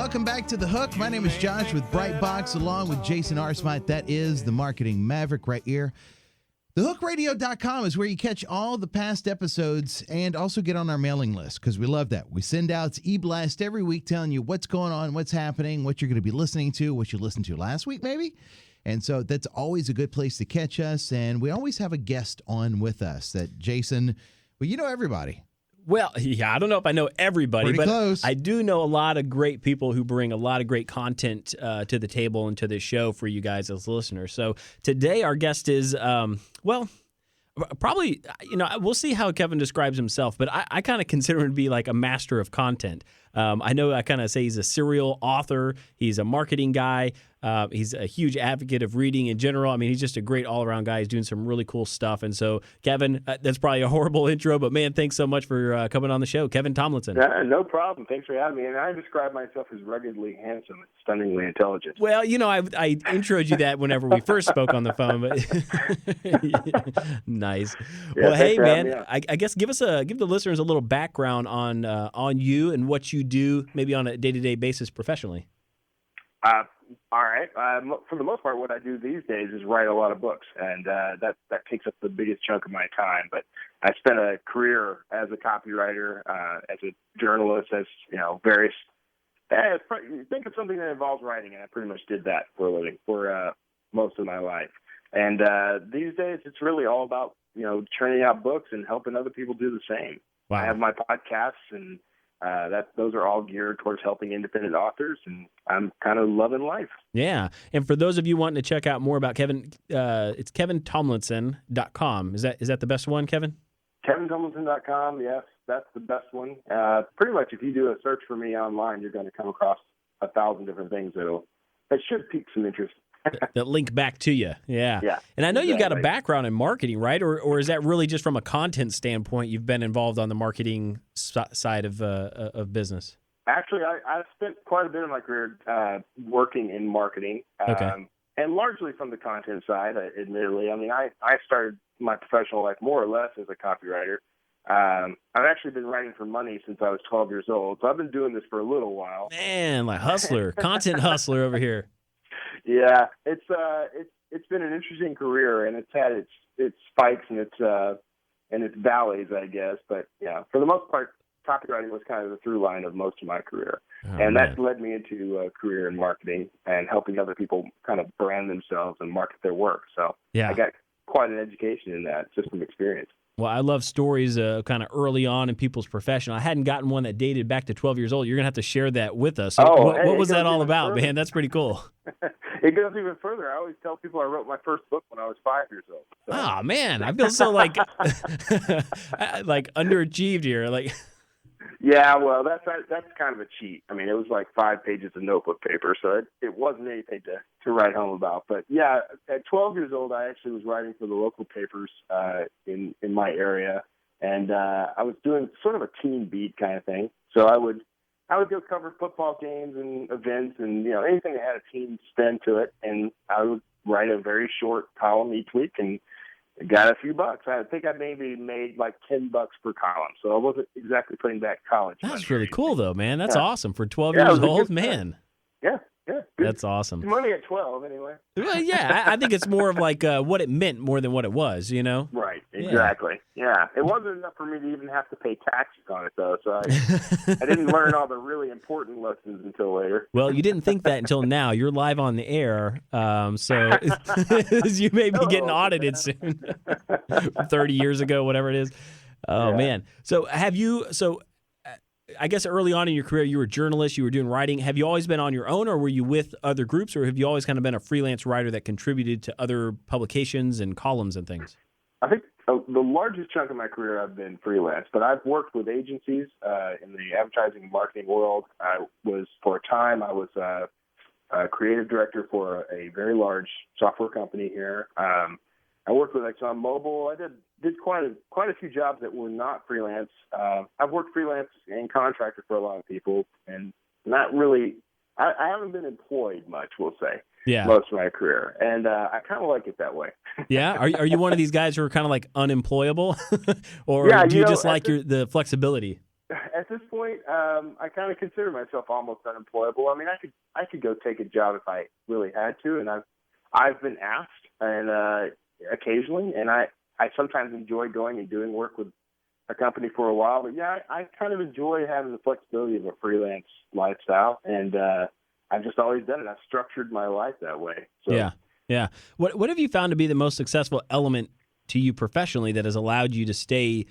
Welcome back to The Hook. My name is Josh with Brightbox, along with Jason Arsmite. That is the marketing maverick right here. TheHookRadio.com is where you catch all the past episodes and also get on our mailing list because we love that. We send out e-blast every week telling you what's going on, what's happening, what you're going to be listening to, what you listened to last week maybe. And so that's always a good place to catch us. And we always have a guest on with us that Jason, well, you know everybody. Well, yeah, I don't know if I know everybody, Pretty but close. I do know a lot of great people who bring a lot of great content to the table and to this show for you guys as listeners. So today our guest is, probably, we'll see how Kevin describes himself, but I kind of consider him to be like a master of content. I know I kind of say he's a serial author. He's a marketing guy. He's a huge advocate of reading in general. I mean, he's just a great all-around guy. He's doing some really cool stuff. And so, Kevin, that's probably a horrible intro, but man, thanks so much for coming on the show. Kevin Tumlinson. No problem. Thanks for having me. And I describe myself as ruggedly handsome and stunningly intelligent. Well, I introed you that whenever we first spoke on the phone, but nice. Yeah, well, hey, man, me, I guess give the listeners a little background on you and what you do, maybe on a day-to-day basis professionally. All right. For the most part, what I do these days is write a lot of books, and that takes up the biggest chunk of my time. But I spent a career as a copywriter, as a journalist, as various. Think of something that involves writing, and I pretty much did that for a living for most of my life. And these days, it's really all about churning out books and helping other people do the same. Wow. I have my podcasts and. Those are all geared towards helping independent authors, and I'm kind of loving life. Yeah. And for those of you wanting to check out more about Kevin, it's KevinTumlinson.com. Is that the best one, Kevin? KevinTumlinson.com, yes, that's the best one. Pretty much if you do a search for me online, you're going to come across 1,000 different things that should pique some interest. That link back to you. Yeah. Yeah. And I know you've got a exactly. background in marketing, right? Or is that really just from a content standpoint you've been involved on the marketing side of business? Actually, I spent quite a bit of my career working in marketing. Okay. And largely from the content side, admittedly. I mean, I started my professional life more or less as a copywriter. I've actually been writing for money since I was 12 years old, so I've been doing this for a little while. Man, like hustler, content hustler over here. Yeah, it's been an interesting career, and it's had its spikes and its valleys, I guess. But yeah, for the most part, copywriting was kind of the through line of most of my career, and that led me into a career in marketing and helping other people kind of brand themselves and market their work. So yeah. I got quite an education in that, just from experience. Well, I love stories kind of early on in people's profession. I hadn't gotten one that dated back to 12 years old. You're going to have to share that with us. So what was that all about, further. man? That's pretty cool. It goes even further. I always tell people I wrote my first book when I was 5 years old. So. Oh, man. I feel so like underachieved here. Like, yeah, well, that's kind of a cheat. I mean, it was like 5 pages of notebook paper, so it wasn't anything to write home about. But yeah, at 12 years old, I actually was writing for the local papers in my area, and I was doing sort of a teen beat kind of thing. So I would go cover football games and events and anything that had a teen spin to it, and I would write a very short column each week and got a few bucks. I think I maybe made like $10 per column, so I wasn't exactly putting back college money. That's really cool, though, man. That's awesome for 12 Yeah, years it was a old, good man. Yeah. Good. That's awesome. Money at 12, anyway. Well, yeah, I think it's more of like what it meant more than what it was, Right, exactly. Yeah. It wasn't enough for me to even have to pay taxes on it, though, so I didn't learn all the really important lessons until later. Well, you didn't think that until now. You're live on the air, so you may be getting audited soon. 30 years ago, whatever it is. Oh, Yeah. man. So I guess early on in your career, you were a journalist, you were doing writing. Have you always been on your own, or were you with other groups, or have you always kind of been a freelance writer that contributed to other publications and columns and things? I think the largest chunk of my career I've been freelance, but I've worked with agencies in the advertising and marketing world. For a time, I was a creative director for a very large software company here. I worked with ExxonMobil. I did quite a few jobs that were not freelance. I've worked freelance and contractor for a lot of people, and not really. I haven't been employed much, we'll say. Yeah. Most of my career, and I kind of like it that way. Yeah, are you one of these guys who are kind of like unemployable, or Yeah, do you just like the flexibility? At this point, I kind of consider myself almost unemployable. I mean, I could go take a job if I really had to, and I've been asked, and occasionally, and I sometimes enjoy going and doing work with a company for a while. But yeah, I kind of enjoy having the flexibility of a freelance lifestyle, and I've just always done it. I've structured my life that way. So. Yeah. What have you found to be the most successful element to you professionally that has allowed you to stay,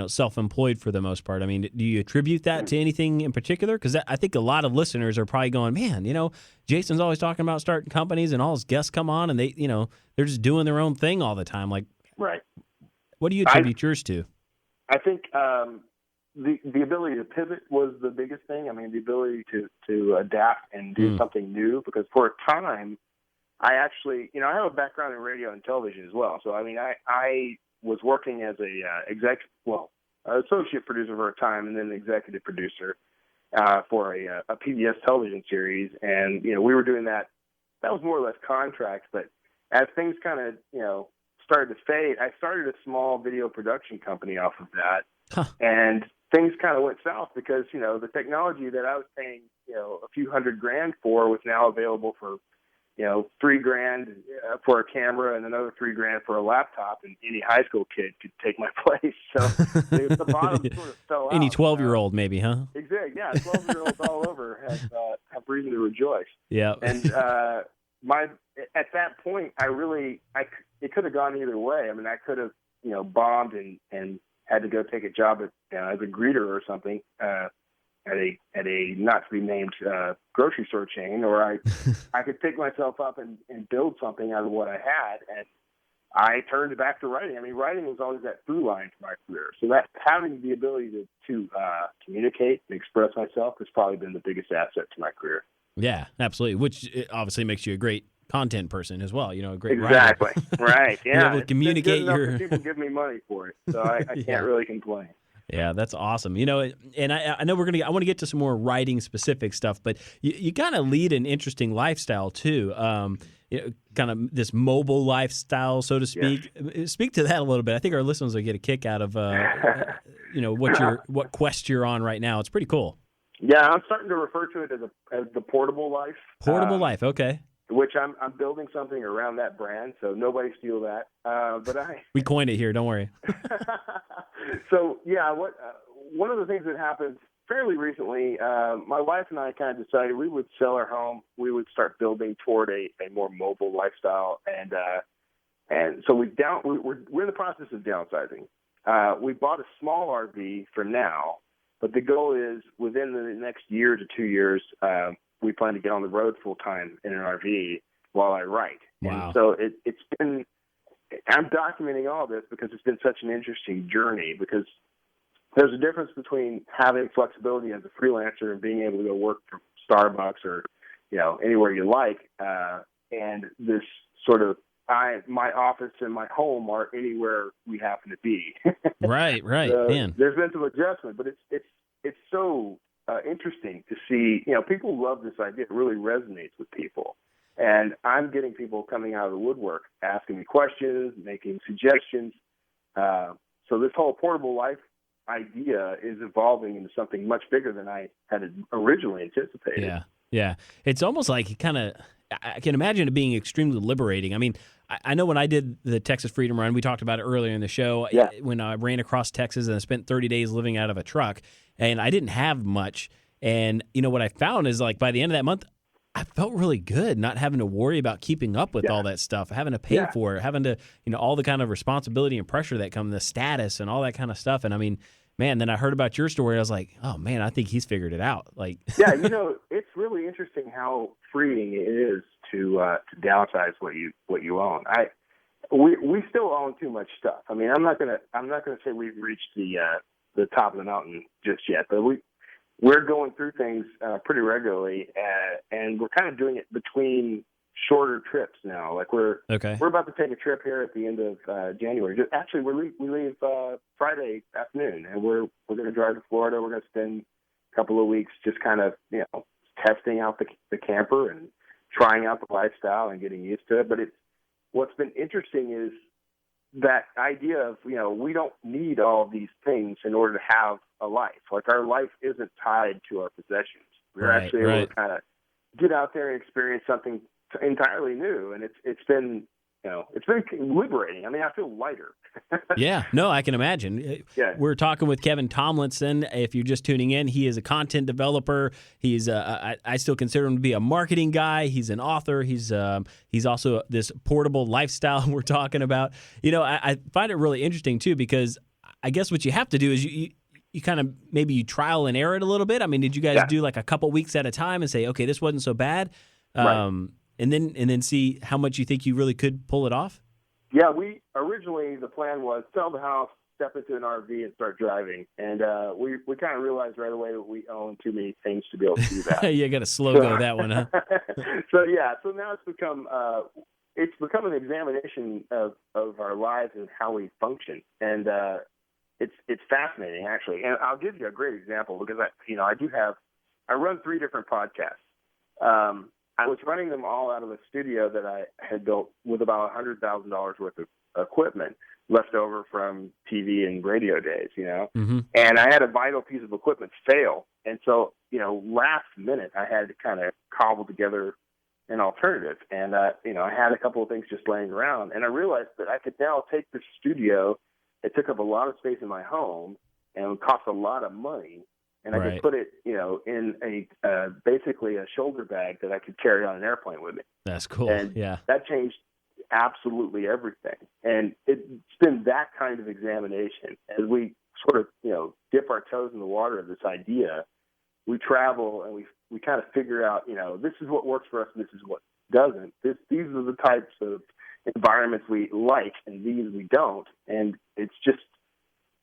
self-employed for the most part? I mean, do you attribute that to anything in particular? Because I think a lot of listeners are probably going, man, Jason's always talking about starting companies, and all his guests come on, and they're just doing their own thing all the time. Like, right. What do you attribute yours to? I think the ability to pivot was the biggest thing. I mean, the ability to adapt and do something new. Because for a time, I actually, I have a background in radio and television as well. So I mean, I was working as associate producer for a time, and then executive producer for a PBS television series. And we were doing that. That was more or less contracts. But as things kind of started to fade, I started a small video production company off of that, and things kind of went south because the technology that I was paying a few $100,000 for was now available for $3,000 for a camera and another $3,000 for a laptop, and any high school kid could take my place. So the bottom sort of fell out. Any 12-year-old maybe, huh? Exactly. Yeah, 12-year-olds all over have reason to rejoice. Yeah. And at that point, it could have gone either way. I mean, I could have bombed and had to go take a job as a greeter or something at a not to be named grocery store chain, or I could pick myself up and build something out of what I had. And I turned back to writing. I mean, writing was always that through line for my career. So that having the ability to communicate and express myself has probably been the biggest asset to my career. Yeah, absolutely. Which obviously makes you a great content person as well. A great exactly writer. Right. Yeah, you're able to communicate people give me money for it, so I can't really complain. Yeah, that's awesome. And I know I want to get to some more writing specific stuff, but you kind of lead an interesting lifestyle too. Kind of this mobile lifestyle, so to speak. Yes. Speak to that a little bit. I think our listeners will get a kick out of what quest you're on right now. It's pretty cool. Yeah, I'm starting to refer to it as the portable life. Portable life, okay. Which I'm building something around that brand, so nobody steal that. We coined it here. Don't worry. So yeah, one of the things that happened fairly recently, my wife and I kind of decided we would sell our home. We would start building toward a more mobile lifestyle, and so we're in the process of downsizing. We bought a small RV for now, but the goal is within the next year to 2 years. We plan to get on the road full time in an RV while I write. Wow. And so it's been, I'm documenting all this because it's been such an interesting journey, because there's a difference between having flexibility as a freelancer and being able to go work for Starbucks or, anywhere you like. And this sort of, my office and my home are anywhere we happen to be. Right. So Man. There's been some adjustment, but it's so interesting to see, people love this idea. It really resonates with people. And I'm getting people coming out of the woodwork, asking me questions, making suggestions. So this whole portable life idea is evolving into something much bigger than I had originally anticipated. Yeah. It's almost like I can imagine it being extremely liberating. I mean, I know when I did the Texas Freedom Run, we talked about it earlier in the show, when I ran across Texas and I spent 30 days living out of a truck, and I didn't have much. And, what I found is, like, by the end of that month, I felt really good not having to worry about keeping up with all that stuff, having to pay for it, having to, all the kind of responsibility and pressure that come, the status and all that kind of stuff. And I mean, man, then I heard about your story. I was like, oh man, I think he's figured it out. Like, yeah, it's really interesting how freeing it is to downsize what you own. We still own too much stuff. I mean, I'm not gonna say we've reached the top of the mountain just yet, but we're going through things pretty regularly, and we're kind of doing it between shorter trips now. Like we're about to take a trip here at the end of January. Actually, we leave Friday afternoon, and we're going to drive to Florida. We're going to spend a couple of weeks just kind of testing out the camper and trying out the lifestyle and getting used to it. But what's been interesting is that idea of, we don't need all of these things in order to have a life. Like, our life isn't tied to our possessions. We're actually able to kind of get out there and experience something entirely new. And it's been, it's been liberating. I mean, I feel lighter. Yeah, no, I can imagine. Yeah. We're talking with Kevin Tumlinson. If you're just tuning in, he is a content developer. He's I still consider him to be a marketing guy. He's an author. He's also this portable lifestyle we're talking about. I find it really interesting too, because I guess what you have to do is you kind of maybe you trial and error it a little bit. I mean, did you guys do like a couple weeks at a time and say, okay, this wasn't so bad? Right. And then see how much you think you really could pull it off? Yeah, originally the plan was sell the house, step into an RV, and start driving. And we kind of realized right away that we own too many things to be able to do that. You got to slow go that one, huh? So now it's become an examination of our lives and how we function, and it's fascinating actually. And I'll give you a great example because I run 3 different podcasts. I was running them all out of a studio that I had built with about $100,000 worth of equipment left over from TV and radio days, Mm-hmm. And I had a vital piece of equipment fail. And so, last minute I had to kind of cobble together an alternative. And, I had a couple of things just laying around, and I realized that I could now take this studio. It took up a lot of space in my home and it would cost a lot of money. And I could put it, in basically a shoulder bag that I could carry on an airplane with me. That's cool. And yeah, that changed absolutely everything. And it's been that kind of examination as we sort of, dip our toes in the water of this idea. We travel and we kind of figure out, this is what works for us and this is what doesn't. These are the types of environments we like and these we don't. And it's just,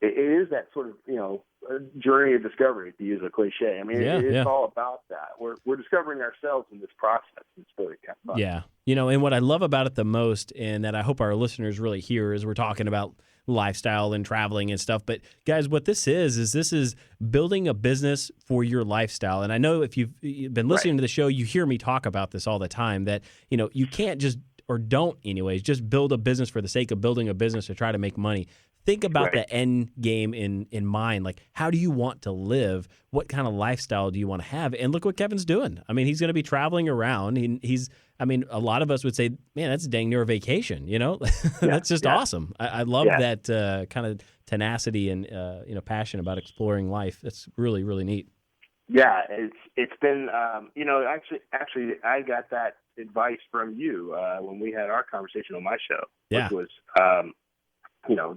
it is that sort of, a journey of discovery, to use a cliche. I mean, it's all about that. We're discovering ourselves in this process. It's really kind of fun. Yeah. And what I love about it the most, and that I hope our listeners really hear, is we're talking about lifestyle and traveling and stuff. But guys, what this is building a business for your lifestyle. And I know if you've been listening to the show, you hear me talk about this all the time, that, you can't just, or don't anyways, just build a business for the sake of building a business to try to make money. Think about the end game in mind. Like, how do you want to live? What kind of lifestyle do you want to have? And look what Kevin's doing. I mean, he's going to be traveling around. A lot of us would say, man, that's dang near a vacation, That's just awesome. I love that kind of tenacity and, passion about exploring life. That's really, really neat. Yeah, it's been, actually, I got that advice from you when we had our conversation on my show, which was,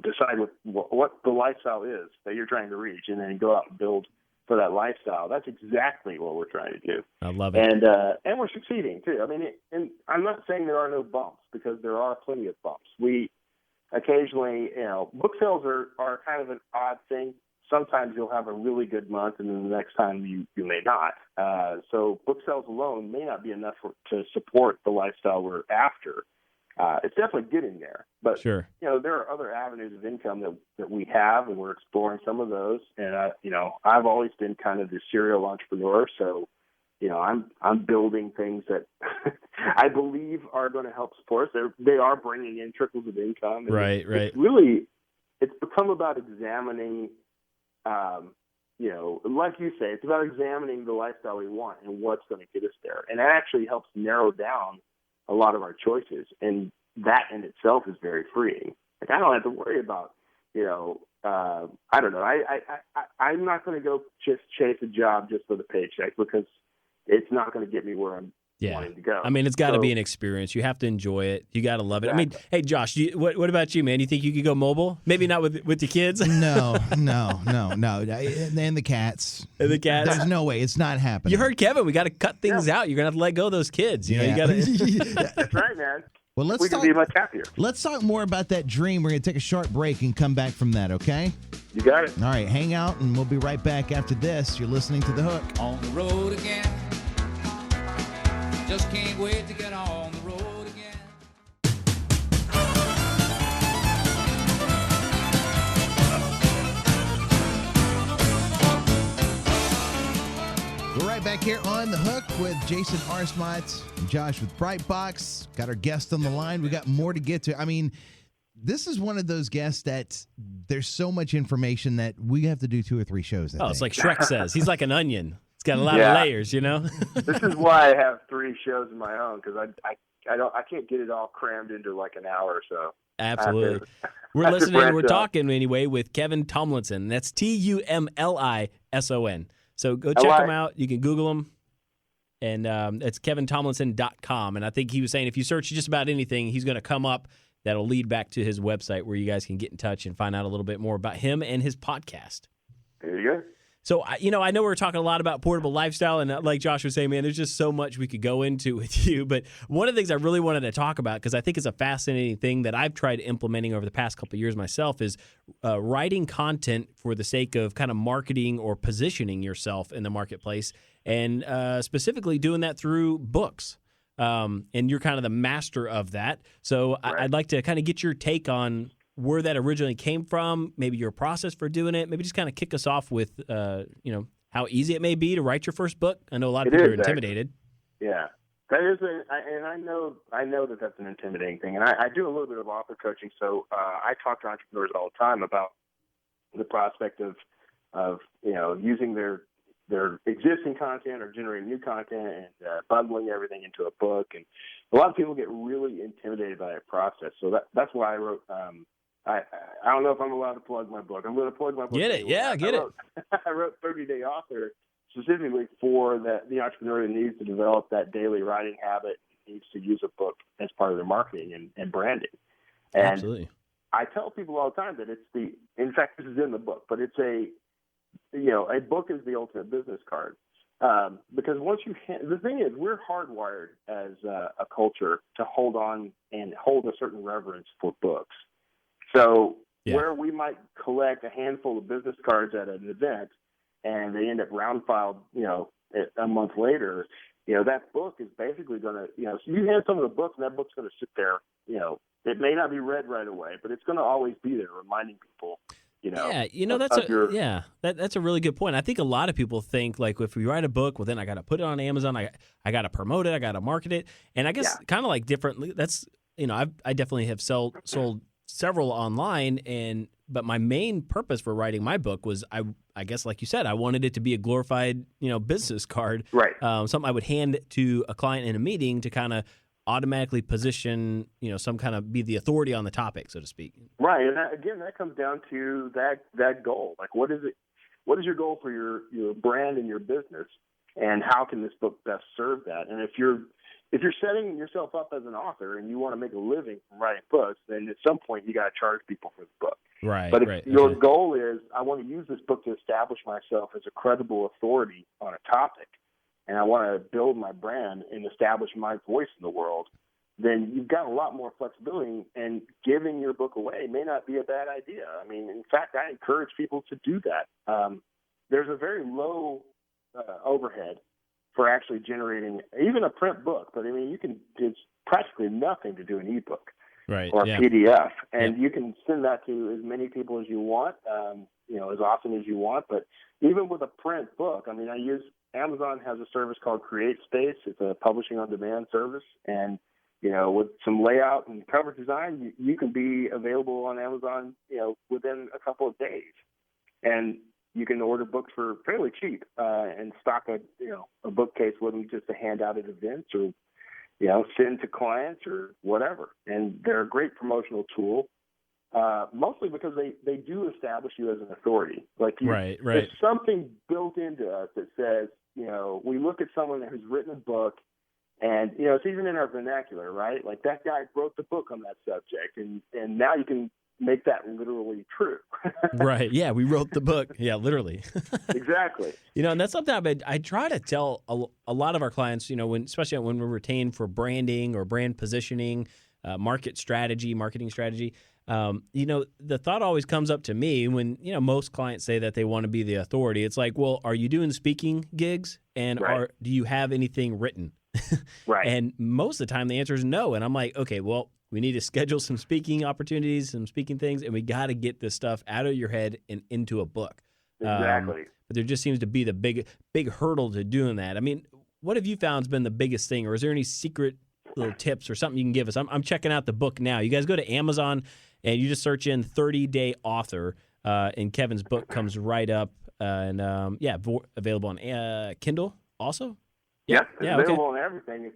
decide what the lifestyle is that you're trying to reach, and then go out and build for that lifestyle. That's exactly what we're trying to do. I love it. And we're succeeding too. I mean, and I'm not saying there are no bumps, because there are plenty of bumps. We occasionally, book sales are kind of an odd thing. Sometimes you'll have a really good month, and then the next time you may not. So book sales alone may not be enough to support the lifestyle we're after. It's definitely getting there, but sure. There are other avenues of income that we have, and we're exploring some of those. And I've always been kind of the serial entrepreneur, so I'm building things that I believe are going to help support us. They are bringing in trickles of income. And right. It's become about examining, like you say, it's about examining the lifestyle we want and what's going to get us there. And that actually helps narrow down a lot of our choices, and that in itself is very freeing. Like, I don't have to worry about, I don't know. I'm not going to go just chase a job just for the paycheck, because it's not going to get me where I'm wanting to go. I mean, it's got to be an experience. You have to enjoy it. You got to love it. Exactly. I mean, hey, Josh, what about you, man? You think you could go mobile? Maybe not with your kids? No. And the cats. And the cats. There's no way. It's not happening. You heard Kevin. We got to cut things out. You're going to have to let go of those kids. You got to. That's right, man. Well, we can be much happier. Let's talk more about that dream. We're going to take a short break and come back from that, okay? You got it. All right, hang out, and we'll be right back after this. You're listening to The Hook. On the road again. Just can't wait to get on the road again. We're right back here on The Hook with Jason Arsmont and Josh with Brightbox. Got our guest on the line. We got more to get to. I mean, this is one of those guests that there's so much information that we have to do 2 or 3 shows. I It's think. like Shrek says. He's like an onion. It's got a lot of layers, you know? This is why I have 3 shows of my own, because I can't get it all crammed into like an hour or so. Absolutely. We're listening. We're talking anyway with Kevin Tumlinson. That's Tumlison. So go check him out. You can Google him. And it's kevintomlinson.com. And I think he was saying if you search just about anything, he's going to come up. That'll lead back to his website where you guys can get in touch and find out a little bit more about him and his podcast. There you go. So, I know we're talking a lot about portable lifestyle, and like Josh was saying, man, there's just so much we could go into with you. But one of the things I really wanted to talk about, because I think it's a fascinating thing that I've tried implementing over the past couple of years myself, is writing content for the sake of kind of marketing or positioning yourself in the marketplace, and specifically doing that through books. And you're kind of the master of that. So Right. I'd like to kind of get your take on where that originally came from, maybe your process for doing it, maybe just kind of kick us off with, how easy it may be to write your first book. I know a lot of people are intimidated. Yeah, that is, and I know that that's an intimidating thing. And I do a little bit of author coaching, so I talk to entrepreneurs all the time about the prospect of using their existing content or generating new content and bundling everything into a book. And a lot of people get really intimidated by that process. So that's why I wrote. I don't know if I'm allowed to plug my book. I'm going to plug my book. Get it. Yeah, get it. I wrote 30-Day Author specifically for the entrepreneur that needs to develop that daily writing habit, needs to use a book as part of their marketing and branding. And Absolutely. I tell people all the time that in fact, this is in the book, but it's a book is the ultimate business card. Because once the thing is, we're hardwired as a culture to hold on and hold a certain reverence for books. So where we might collect a handful of business cards at an event and they end up round filed, a month later, that book is basically going to, so you hand someone a book and that book's going to sit there, it may not be read right away, but it's going to always be there reminding people, that's a really good point. I think a lot of people think like if we write a book, well, then I got to put it on Amazon. I got to promote it. I got to market it. And I guess kind of like differently, that's, I definitely have sold several online, but my main purpose for writing my book was I guess like you said, I wanted it to be a glorified business card, right? Something I would hand to a client in a meeting to kind of automatically position some kind of be the authority on the topic, so to speak. Right, and that comes down to that goal. Like, what is your goal for your brand and your business, and how can this book best serve that? And if you're setting yourself up as an author and you want to make a living from writing books, then at some point you got to charge people for the book. Right. But if your goal is, I want to use this book to establish myself as a credible authority on a topic, and I want to build my brand and establish my voice in the world, then you've got a lot more flexibility, and giving your book away may not be a bad idea. I mean, in fact, I encourage people to do that. There's a very low overhead for actually generating even a print book, but I mean, it's practically nothing to do an ebook or a PDF, and you can send that to as many people as you want, as often as you want. But even with a print book, I mean, Amazon has a service called CreateSpace. It's a publishing on demand service, and with some layout and cover design, you can be available on Amazon, within a couple of days, and you can order books for fairly cheap and stock a bookcase with them just to hand out at events or, send to clients or whatever. And they're a great promotional tool, mostly because they do establish you as an authority. Like there's something built into us that says, we look at someone who's written a book, and, it's even in our vernacular, right? Like, that guy wrote the book on that subject, and now you can make that literally true. Right. Yeah, we wrote the book. Yeah, literally. Exactly. And that's something I try to tell a lot of our clients, especially when we're retained for branding or brand positioning, marketing strategy. The thought always comes up to me when, most clients say that they want to be the authority. It's like, well, are you doing speaking gigs? And do you have anything written? Right. And most of the time the answer is no. And I'm like, okay, well, we need to schedule some speaking opportunities, some speaking things, and we got to get this stuff out of your head and into a book. Exactly. But there just seems to be the big hurdle to doing that. I mean, what have you found has been the biggest thing, or is there any secret little tips or something you can give us? I'm checking out the book now. You guys go to Amazon and you just search in 30-Day Author, and Kevin's book comes right up. Available on Kindle also. Yeah, it's yeah, available on everything. In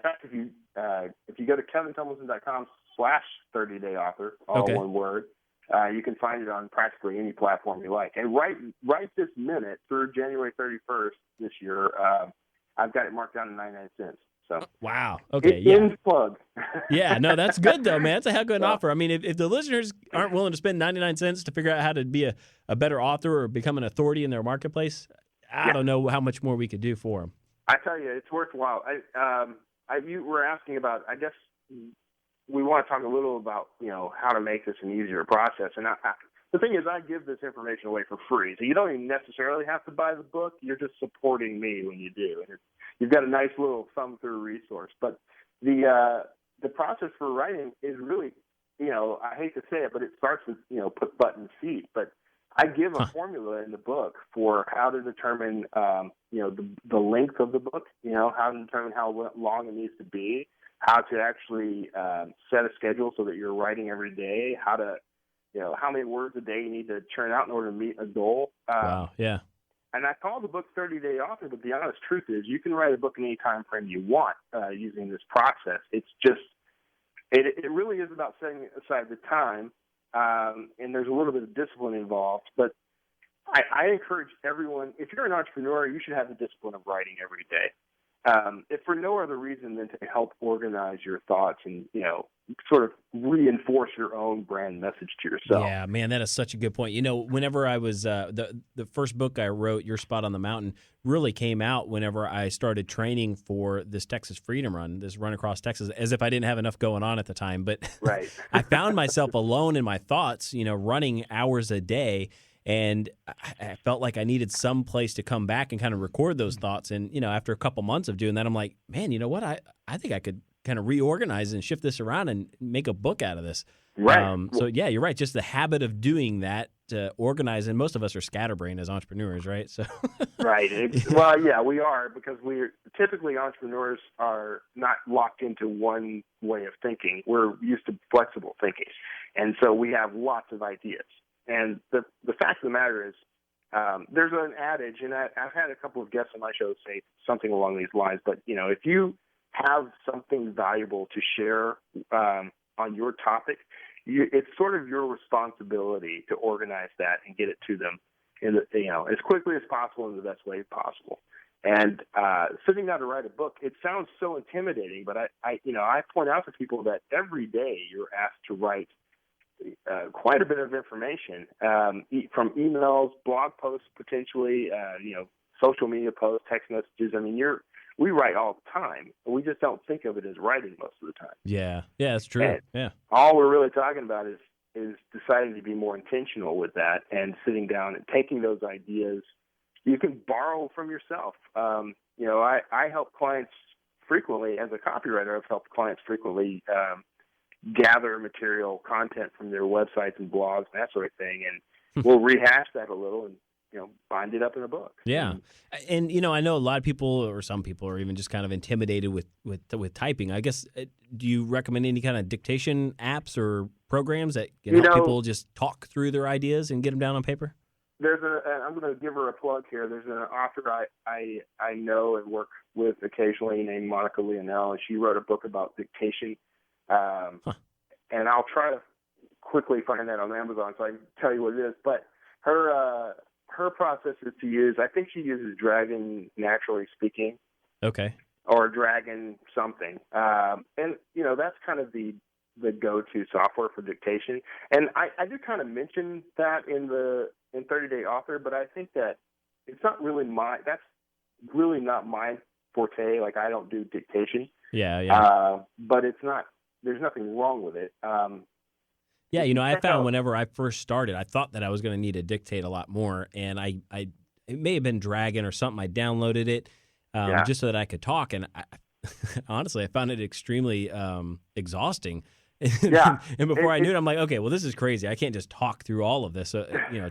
fact, if you go to kevintumlinson.com/30day author, all one word, you can find it on practically any platform you like. And right this minute through January 31st this year, I've got it marked down to 99 cents. So wow. Okay. Yeah. Plug. Yeah. No, that's good though, man. That's a heck of an offer. I mean, if the listeners aren't willing to spend 99 cents to figure out how to be a better author or become an authority in their marketplace, I don't know how much more we could do for them. I tell you, it's worthwhile. You were asking about, I guess we want to talk a little about, how to make this an easier process. And the thing is, I give this information away for free. So you don't even necessarily have to buy the book. You're just supporting me when you do. And you've got a nice little thumb-through resource. But the process for writing is really, I hate to say it, but it starts with, put button seat. But I give a formula in the book for how to determine, the length of the book, how to determine how long it needs to be, how to actually set a schedule so that you're writing every day, how to, how many words a day you need to churn out in order to meet a goal. Wow, yeah. And I call the book 30-Day Author, but the honest truth is you can write a book in any time frame you want using this process. It's just, it really is about setting aside the time, and there's a little bit of discipline involved. But I encourage everyone, if you're an entrepreneur, you should have the discipline of writing every day. If for no other reason than to help organize your thoughts and, sort of reinforce your own brand message to yourself. Yeah, man, that is such a good point. Whenever I was the first book I wrote, Your Spot on the Mountain, really came out whenever I started training for this Texas Freedom Run, this run across Texas, as if I didn't have enough going on at the time. But right. I found myself alone in my thoughts, running hours a day. And I felt like I needed some place to come back and kind of record those thoughts. And, after a couple months of doing that, I'm like, man, you know what? I think I could kind of reorganize and shift this around and make a book out of this. Right. So, yeah, you're right. Just the habit of doing that, to organize. And most of us are scatterbrained as entrepreneurs, right? So right. Well, yeah, we are, because typically entrepreneurs are not locked into one way of thinking. We're used to flexible thinking. And so we have lots of ideas. And the fact of the matter is, there's an adage, and I've had a couple of guests on my show say something along these lines, but, if you have something valuable to share on your topic, it's sort of your responsibility to organize that and get it to them as quickly as possible in the best way possible. And sitting down to write a book, it sounds so intimidating, but I point out to people that every day you're asked to write quite a bit of information, from emails, blog posts, potentially, social media posts, text messages. I mean, we write all the time. We just don't think of it as writing most of the time. Yeah, that's true. And yeah. All we're really talking about is deciding to be more intentional with that and sitting down and taking those ideas. You can borrow from yourself. I help clients frequently as a copywriter. I've helped clients frequently gather material content from their websites and blogs and that sort of thing, and we'll rehash that a little and bind it up in a book. Yeah, and I know a lot of people, or some people, are even just kind of intimidated with typing. I guess, do you recommend any kind of dictation apps or programs that can help people just talk through their ideas and get them down on paper? I'm going to give her a plug here. There's an author I know and work with occasionally named Monica Leonel, and she wrote a book about dictation. And I'll try to quickly find that on Amazon so I can tell you what it is. But her process is to use, I think she uses Dragon Naturally Speaking. Okay. Or Dragon something. And, that's kind of the go-to software for dictation. And I did kind of mention that in 30-Day Author, but I think that it's not really that's really not my forte. Like, I don't do dictation. Yeah. But it's not, there's nothing wrong with it. I found whenever I first started, I thought that I was going to need to dictate a lot more, and it may have been Dragon or something. I downloaded it just so that I could talk, and honestly, I found it extremely exhausting. Yeah. And before I knew it, I'm like, okay, well, this is crazy. I can't just talk through all of this.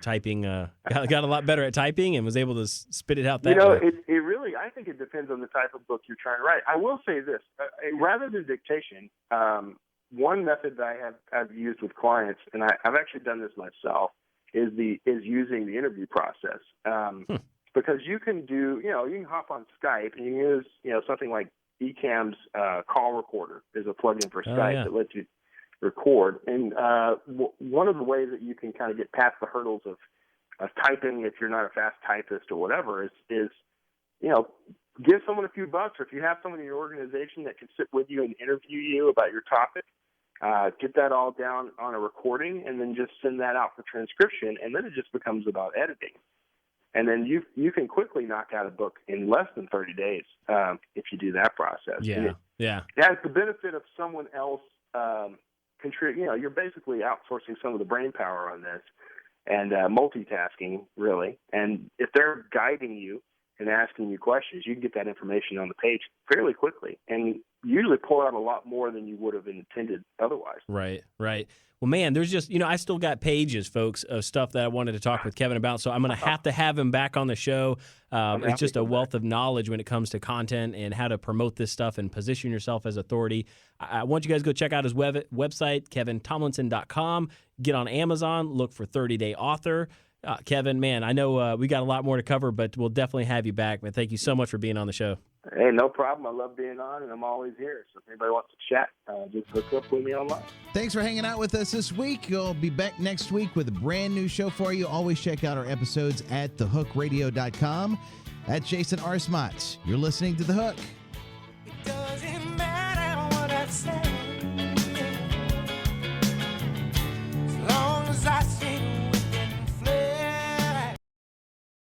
Typing, got a lot better at typing and was able to spit it out that way. It really, I think it depends on the type of book you're trying to write. I will say this, rather than dictation, one method that I've used with clients, and I've actually done this myself, is using the interview process. Because you can you can hop on Skype and you can use, something like Ecamm's call recorder is a plugin for Skype that lets you record. And one of the ways that you can kind of get past the hurdles of typing if you're not a fast typist or whatever is give someone a few bucks, or if you have someone in your organization that can sit with you and interview you about your topic, get that all down on a recording and then just send that out for transcription, and then it just becomes about editing. And then you can quickly knock out a book in less than 30 days if you do that process. Yeah. It has the benefit of someone else contributing. You're basically outsourcing some of the brain power on this and multitasking, really. And if they're guiding you and asking you questions, you can get that information on the page fairly quickly and usually pull out a lot more than you would have intended otherwise. Right. Well, man, there's just, I still got pages, folks, of stuff that I wanted to talk with Kevin about, so I'm going to have him back on the show. It's just a wealth of knowledge when it comes to content and how to promote this stuff and position yourself as authority. I want you guys to go check out his website, kevintumlinson.com. Get on Amazon, look for 30-Day Author. Kevin, man, I know we got a lot more to cover, but we'll definitely have you back, man. Thank you so much for being on the show. Hey, no problem. I love being on, and I'm always here. So if anybody wants to chat, just hook up with me online. Thanks for hanging out with us this week. You'll be back next week with a brand new show for you. Always check out our episodes at thehookradio.com. At Jason R. Smatz. You're listening to The Hook.